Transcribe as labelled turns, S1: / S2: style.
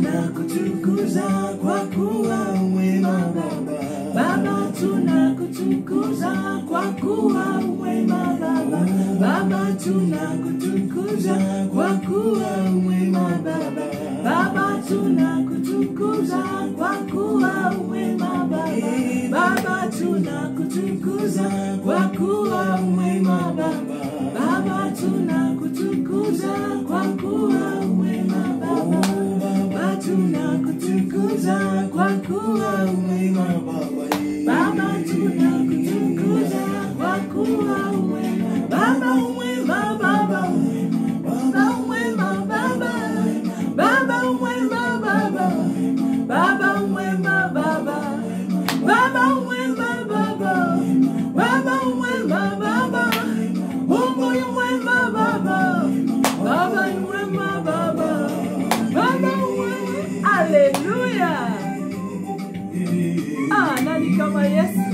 S1: tunakutukuza kwa kuwa mwema Baba. Baba tunakutukuza kwa kuwa mwema Baba. Baba tunakutukuza kwa kuwa mwema Baba. Baba tunakutukuza kwa kuwa mwema Baba. Baba tunakutukuza kwa kuwa mwema Baba. Baba tunakutukuza kwa kuwa mwema Baba. Baba tunakutukuza kwa kuwa mwema Baba. Baba tunakutukuza kwa kuwa mwema Baba. Mwema Baba. Baba mwema Baba. Baba mwema Baba. Baba mwema Baba. Baba mwema Baba. Baba mwema Baba. Mungu yu mwema Baba. Baba yu mwema Baba. Baba mwema. Hallelujah. Nani kama Yesu?